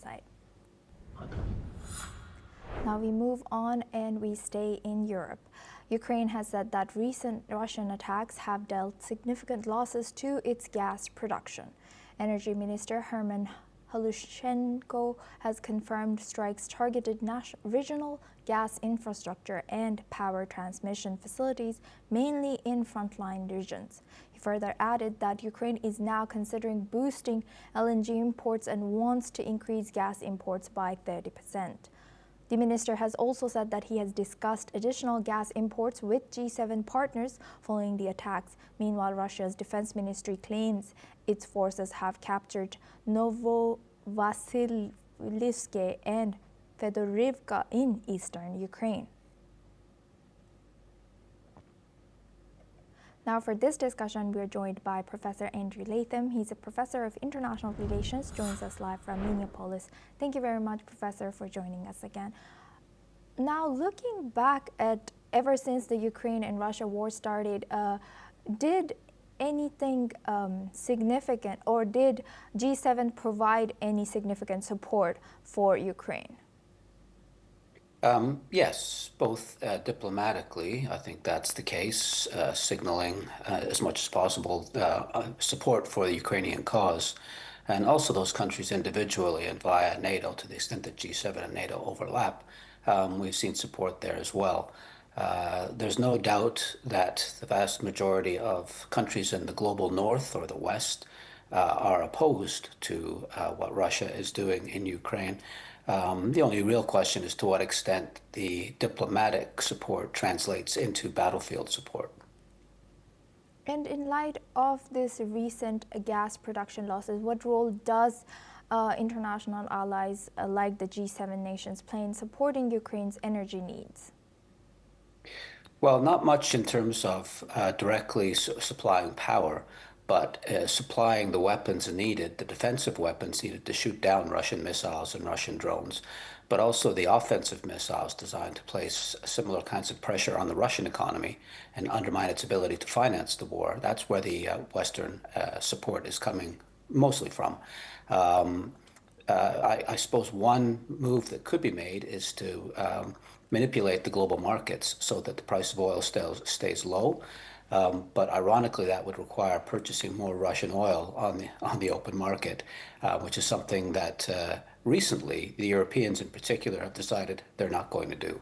insight. Now we move on and we stay in Europe. Ukraine has said that recent Russian attacks have dealt significant losses to its gas production. Energy Minister Hrynchuk has confirmed strikes targeted regional gas infrastructure and power transmission facilities, mainly in frontline regions. He further added that Ukraine is now considering boosting LNG imports and wants to increase gas imports by 30%. The minister has also said that he has discussed additional gas imports with G7 partners following the attacks. Meanwhile, Russia's defense ministry claims its forces have captured Novovasilievsk and Fedorivka in eastern Ukraine. Now for this discussion, we are joined by Professor Andrew Latham. He's a professor of international relations, joins us live from Minneapolis. Thank you very much, Professor, for joining us again. Now, looking back at ever since the Ukraine and Russia war started, did anything significant, or did G7 provide any significant support for Ukraine? Yes, both diplomatically, I think that's the case, signaling as much as possible support for the Ukrainian cause, and also those countries individually and via NATO, to the extent that G7 and NATO overlap. We've seen support there as well. There's no doubt that the vast majority of countries in the global north or the west are opposed to what Russia is doing in Ukraine. The only real question is to what extent the diplomatic support translates into battlefield support. And in light of this recent gas production losses, what role does international allies like the G7 nations play in supporting Ukraine's energy needs? Well, not much in terms of directly supplying power, but supplying the weapons needed, the defensive weapons needed to shoot down Russian missiles and Russian drones, but also the offensive missiles designed to place similar kinds of pressure on the Russian economy and undermine its ability to finance the war. That's where the Western support is coming mostly from. I suppose one move that could be made is to manipulate the global markets so that the price of oil stays low. But ironically, that would require purchasing more Russian oil on the open market, which is something that recently the Europeans in particular have decided they're not going to do.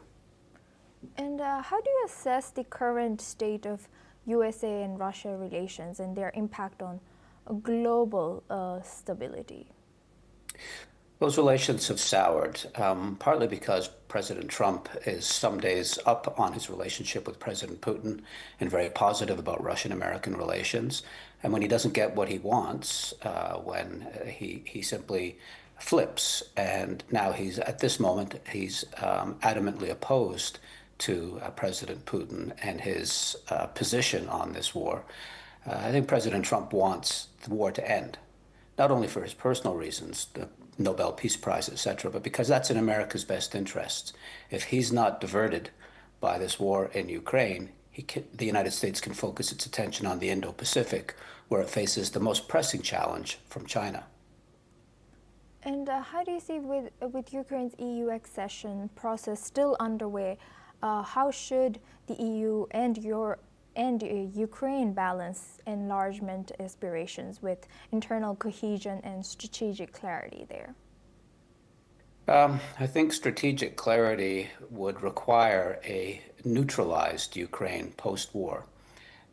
And how do you assess the current state of USA and Russia relations and their impact on global stability? Those relations have soured, partly because President Trump is some days up on his relationship with President Putin and very positive about Russian-American relations. And when he doesn't get what he wants, when he simply flips, and now at this moment, he's adamantly opposed to President Putin and his position on this war. I think President Trump wants the war to end, not only for his personal reasons, the Nobel Peace Prize, etc., but because that's in America's best interests. If he's not diverted by this war in Ukraine, the United States can focus its attention on the Indo-Pacific, where it faces the most pressing challenge from China. And how do you see with Ukraine's EU accession process still underway, how should the EU and Ukraine balance enlargement aspirations with internal cohesion and strategic clarity there? I think strategic clarity would require a neutralized Ukraine post-war,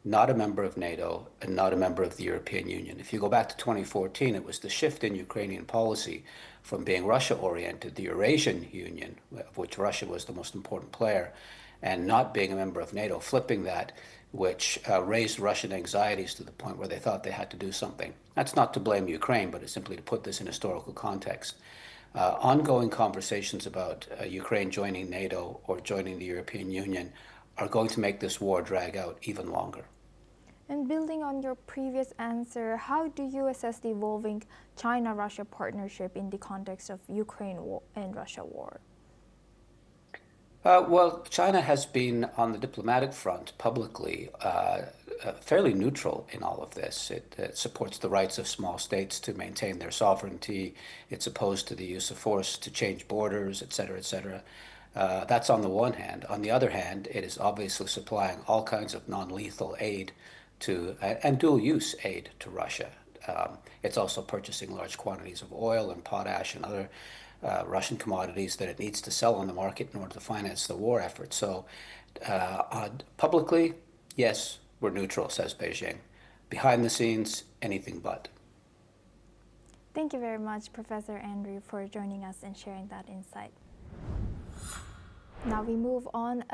not a member of NATO and not a member of the European Union. If you go back to 2014, it was the shift in Ukrainian policy from being Russia-oriented, the Eurasian Union, of which Russia was the most important player, and not being a member of NATO, flipping that, which raised Russian anxieties to the point where they thought they had to do something. That's not to blame Ukraine, but it's simply to put this in historical context. Ongoing conversations about Ukraine joining NATO or joining the European Union are going to make this war drag out even longer. And building on your previous answer, how do you assess the evolving China-Russia partnership in the context of Ukraine war and Russia war? Well, China has been on the diplomatic front publicly fairly neutral in all of this. It supports the rights of small states to maintain their sovereignty. It's opposed to the use of force to change borders, et cetera, et cetera. That's on the one hand. On the other hand, it is obviously supplying all kinds of non-lethal aid to and dual-use aid to Russia. It's also purchasing large quantities of oil and potash and other Russian commodities that it needs to sell on the market in order to finance the war effort. So publicly, yes, we're neutral, says Beijing. Behind the scenes, anything but. Thank you very much, Professor Andrew, for joining us and sharing that insight. Now we move on.